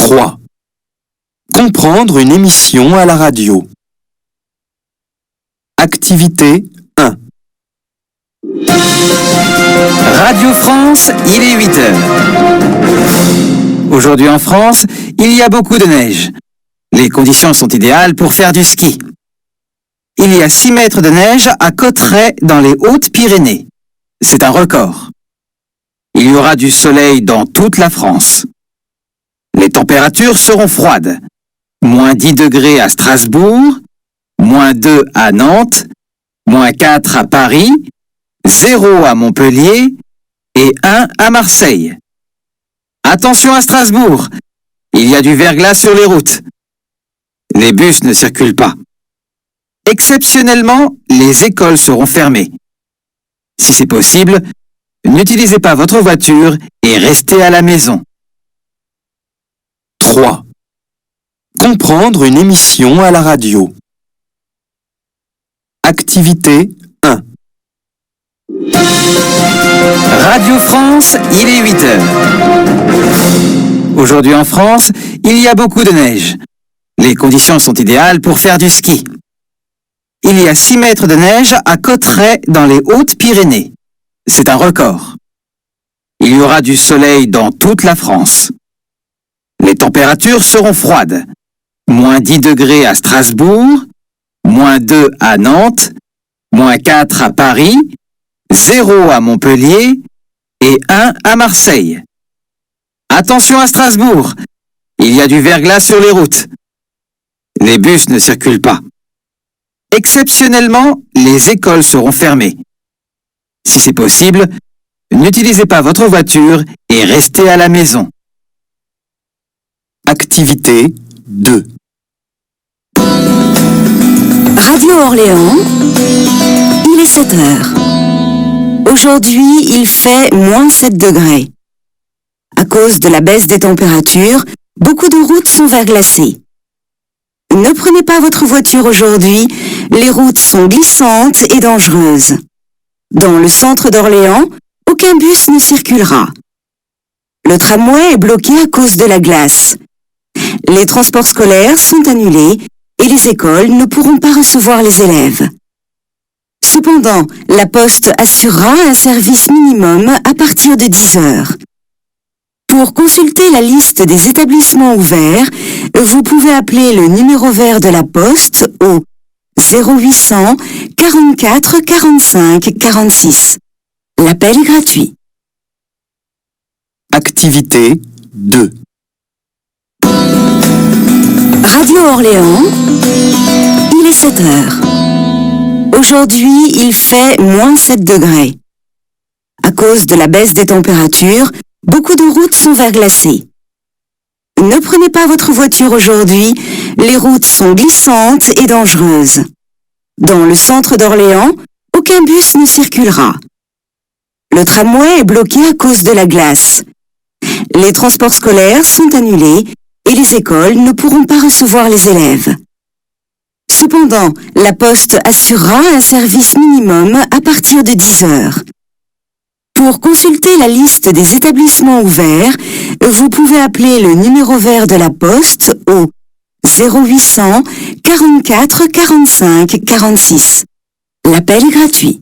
3. Comprendre une émission à la radio. Activité 1. Radio France, il est 8 heures. Aujourd'hui en France, il y a beaucoup de neige. Les conditions sont idéales pour faire du ski. Il y a 6 mètres de neige à Cauterets dans les Hautes-Pyrénées. C'est un record. Il y aura du soleil dans toute la France. Les températures seront froides. Moins 10 degrés à Strasbourg, moins 2 à Nantes, moins 4 à Paris, 0 à Montpellier et 1 à Marseille. Attention à Strasbourg, il y a du verglas sur les routes. Les bus ne circulent pas. Exceptionnellement, les écoles seront fermées. Si c'est possible, n'utilisez pas votre voiture et restez à la maison. 3. Comprendre une émission à la radio. Activité 1. Radio France, il est 8 heures. Aujourd'hui en France, il y a beaucoup de neige. Les conditions sont idéales pour faire du ski. Il y a 6 mètres de neige à Cauterets dans les Hautes-Pyrénées. C'est un record. Il y aura du soleil dans toute la France. Les températures seront froides. Moins 10 degrés à Strasbourg, moins 2 à Nantes, moins 4 à Paris, 0 à Montpellier et 1 à Marseille. Attention à Strasbourg, il y a du verglas sur les routes. Les bus ne circulent pas. Exceptionnellement, les écoles seront fermées. Si c'est possible, n'utilisez pas votre voiture et restez à la maison. Activité 2. Radio Orléans, il est 7 heures. Aujourd'hui, il fait moins 7 degrés. À cause de la baisse des températures, beaucoup de routes sont verglacées. Ne prenez pas votre voiture aujourd'hui, les routes sont glissantes et dangereuses. Dans le centre d'Orléans, aucun bus ne circulera. Le tramway est bloqué à cause de la glace. Les transports scolaires sont annulés et les écoles ne pourront pas recevoir les élèves. Cependant, la Poste assurera un service minimum à partir de 10 heures. Pour consulter la liste des établissements ouverts, vous pouvez appeler le numéro vert de la Poste au 0800 44 45 46. L'appel est gratuit. Activité 2. Radio Orléans, il est 7 heures. Aujourd'hui, il fait moins 7 degrés. À cause de la baisse des températures, beaucoup de routes sont verglacées. Ne prenez pas votre voiture aujourd'hui, les routes sont glissantes et dangereuses. Dans le centre d'Orléans, aucun bus ne circulera. Le tramway est bloqué à cause de la glace. Les transports scolaires sont annulés et les écoles ne pourront pas recevoir les élèves. Cependant, la Poste assurera un service minimum à partir de 10 heures. Pour consulter la liste des établissements ouverts, vous pouvez appeler le numéro vert de la Poste au 0800 44 45 46. L'appel est gratuit.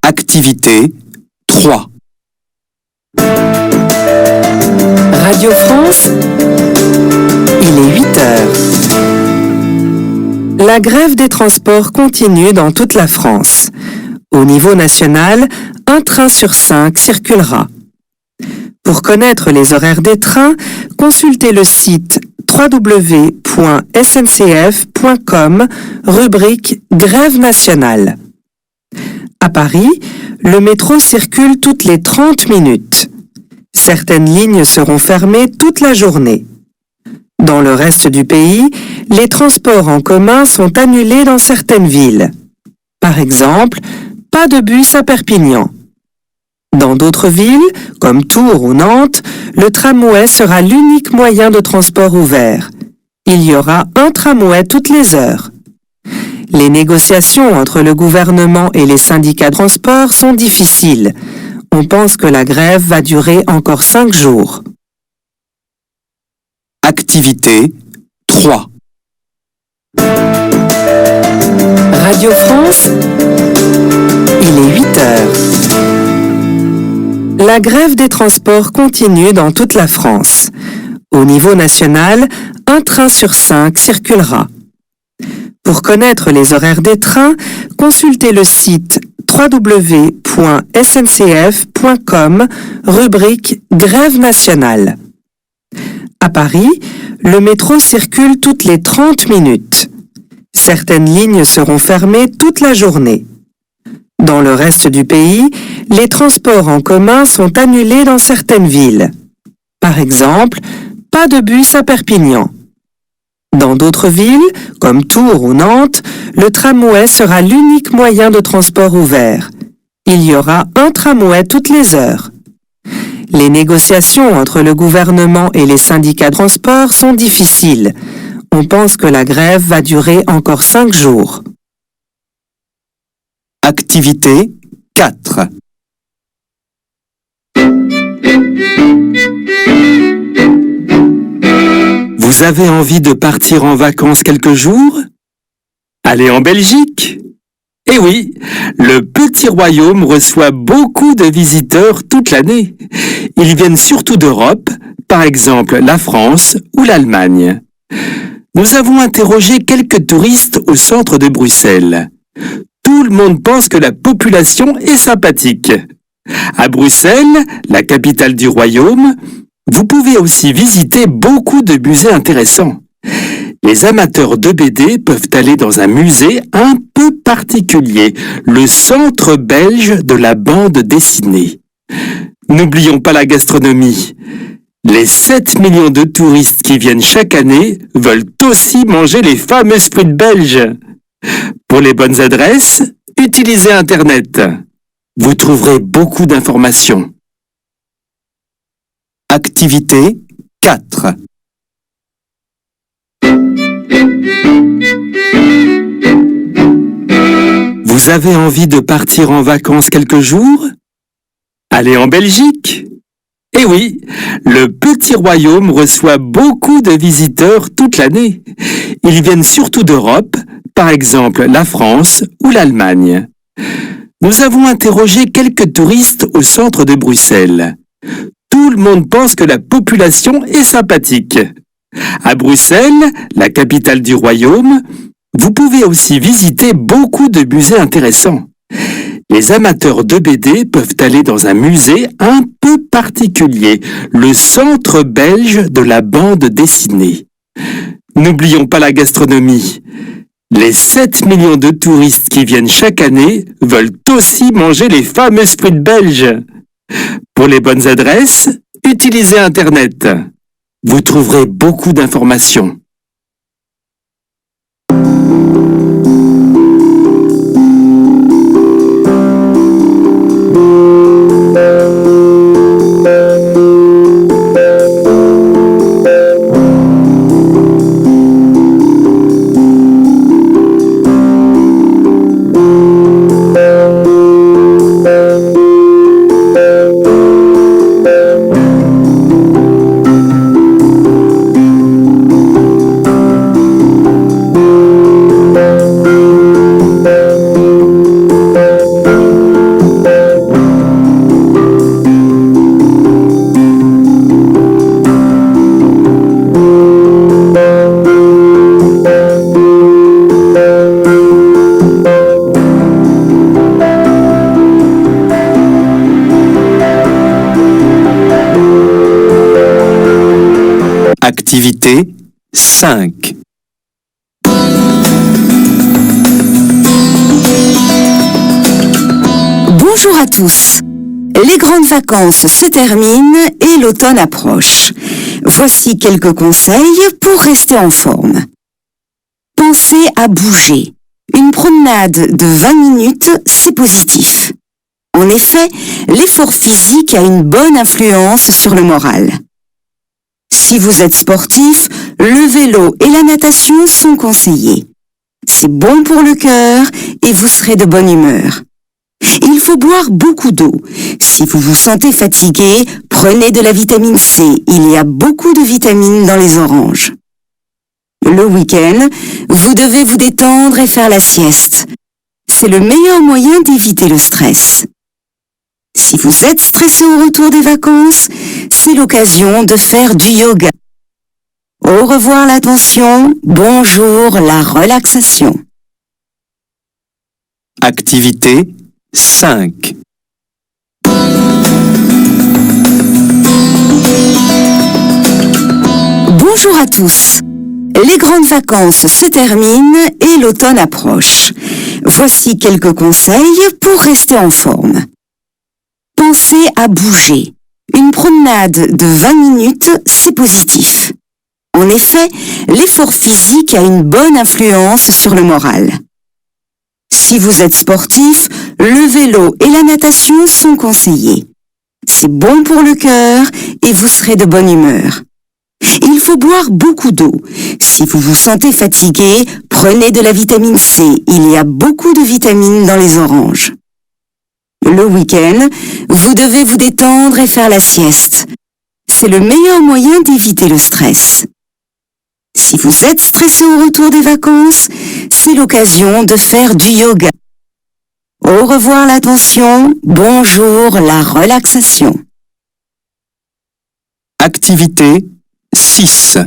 Activité 3. Radio France, il est 8 heures. La grève des transports continue dans toute la France. Au niveau national, un train sur 5 circulera. Pour connaître les horaires des trains, consultez le site www.sncf.com, rubrique Grève nationale. À Paris, le métro circule toutes les 30 minutes. Certaines lignes seront fermées toute la journée. Dans le reste du pays, les transports en commun sont annulés dans certaines villes. Par exemple, pas de bus à Perpignan. Dans d'autres villes, comme Tours ou Nantes, le tramway sera l'unique moyen de transport ouvert. Il y aura un tramway toutes les heures. Les négociations entre le gouvernement et les syndicats de transport sont difficiles. On pense que la grève va durer encore 5 jours. Activité 3. Radio France, il est 8 heures. La grève des transports continue dans toute la France. Au niveau national, un train sur 5 circulera. Pour connaître les horaires des trains, consultez le site www.sncf.com, rubrique Grève nationale. À Paris, le métro circule toutes les 30 minutes. Certaines lignes seront fermées toute la journée. Dans le reste du pays, les transports en commun sont annulés dans certaines villes. Par exemple, pas de bus à Perpignan. Dans d'autres villes, comme Tours ou Nantes, le tramway sera l'unique moyen de transport ouvert. Il y aura un tramway toutes les heures. Les négociations entre le gouvernement et les syndicats de transport sont difficiles. On pense que la grève va durer encore 5 jours. Activité 4. Vous avez envie de partir en vacances quelques jours? Allez en Belgique! Eh oui, le petit royaume reçoit beaucoup de visiteurs toute l'année. Ils viennent surtout d'Europe, par exemple la France ou l'Allemagne. Nous avons interrogé quelques touristes au centre de Bruxelles. Tout le monde pense que la population est sympathique. À Bruxelles, la capitale du royaume, vous pouvez aussi visiter beaucoup de musées intéressants. Les amateurs de BD peuvent aller dans un musée un peu particulier, le Centre belge de la bande dessinée. N'oublions pas la gastronomie. Les 7 millions de touristes qui viennent chaque année veulent aussi manger les fameux frites belges. Pour les bonnes adresses, utilisez Internet. Vous trouverez beaucoup d'informations. Activité 4. Vous avez envie de partir en vacances quelques jours? Allez en Belgique! Eh oui, le petit royaume reçoit beaucoup de visiteurs toute l'année. Ils viennent surtout d'Europe, par exemple la France ou l'Allemagne. Nous avons interrogé quelques touristes au centre de Bruxelles. Tout le monde pense que la population est sympathique. À Bruxelles, la capitale du royaume, vous pouvez aussi visiter beaucoup de musées intéressants. Les amateurs de BD peuvent aller dans un musée un peu particulier, le Centre belge de la bande dessinée. N'oublions pas la gastronomie. Les 7 millions de touristes qui viennent chaque année veulent aussi manger les fameux frites belges. Pour les bonnes adresses, utilisez Internet. Vous trouverez beaucoup d'informations. Activité 5. Bonjour à tous. Les grandes vacances se terminent et l'automne approche. Voici quelques conseils pour rester en forme. Pensez à bouger. Une promenade de 20 minutes, c'est positif. En effet, l'effort physique a une bonne influence sur le moral. Si vous êtes sportif, le vélo et la natation sont conseillés. C'est bon pour le cœur et vous serez de bonne humeur. Il faut boire beaucoup d'eau. Si vous vous sentez fatigué, prenez de la vitamine C. Il y a beaucoup de vitamines dans les oranges. Le week-end, vous devez vous détendre et faire la sieste. C'est le meilleur moyen d'éviter le stress. Si vous êtes stressé au retour des vacances, c'est l'occasion de faire du yoga. Au revoir la tension, bonjour la relaxation. Activité 5. Bonjour à tous. Les grandes vacances se terminent et l'automne approche. Voici quelques conseils pour rester en forme. Pensez à bouger. Une promenade de 20 minutes, c'est positif. En effet, l'effort physique a une bonne influence sur le moral. Si vous êtes sportif, le vélo et la natation sont conseillés. C'est bon pour le cœur et vous serez de bonne humeur. Il faut boire beaucoup d'eau. Si vous vous sentez fatigué, prenez de la vitamine C. Il y a beaucoup de vitamines dans les oranges. Le week-end, vous devez vous détendre et faire la sieste. C'est le meilleur moyen d'éviter le stress. Si vous êtes stressé au retour des vacances, c'est l'occasion de faire du yoga. Au revoir la tension, bonjour la relaxation. Activité 6.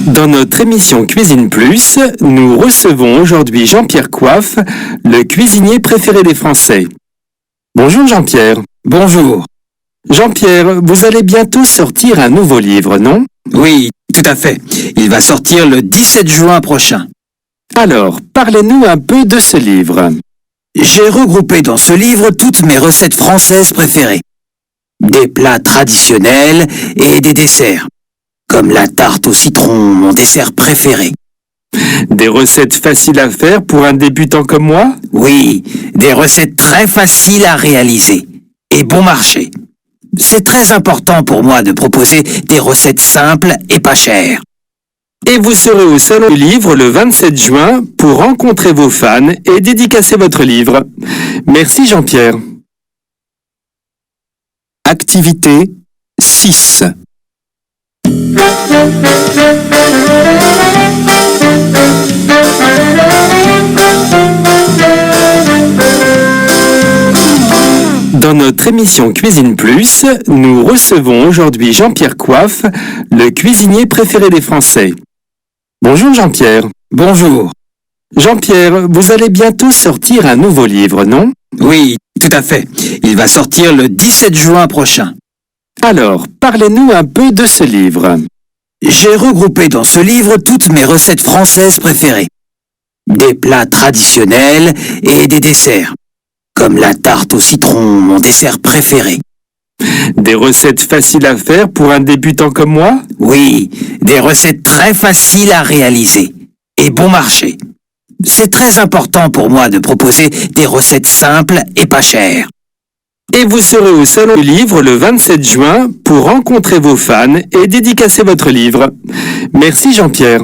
Dans notre émission Cuisine Plus, nous recevons aujourd'hui Jean-Pierre Coiffe, le cuisinier préféré des Français. Bonjour Jean-Pierre. Bonjour. Jean-Pierre, vous allez bientôt sortir un nouveau livre, non? Oui, tout à fait. Il va sortir le 17 juin prochain. Alors, parlez-nous un peu de ce livre. J'ai regroupé dans ce livre toutes mes recettes françaises préférées. Des plats traditionnels et des desserts. Comme la tarte au citron, mon dessert préféré. Des recettes faciles à faire pour un débutant comme moi? Oui, des recettes très faciles à réaliser et bon marché. C'est très important pour moi de proposer des recettes simples et pas chères. Et vous serez au Salon du Livre le 27 juin pour rencontrer vos fans et dédicacer votre livre. Merci Jean-Pierre. Activité 6. Dans notre émission Cuisine Plus, nous recevons aujourd'hui Jean-Pierre Coiffe, le cuisinier préféré des Français. Bonjour Jean-Pierre. Bonjour. Jean-Pierre, vous allez bientôt sortir un nouveau livre, non? Oui, tout à fait. Il va sortir le 17 juin prochain. Alors, parlez-nous un peu de ce livre. J'ai regroupé dans ce livre toutes mes recettes françaises préférées. Des plats traditionnels et des desserts. Comme la tarte au citron, mon dessert préféré. Des recettes faciles à faire pour un débutant comme moi? Oui, des recettes très faciles à réaliser et bon marché. C'est très important pour moi de proposer des recettes simples et pas chères. Et vous serez au Salon du Livre le 27 juin pour rencontrer vos fans et dédicacer votre livre. Merci Jean-Pierre.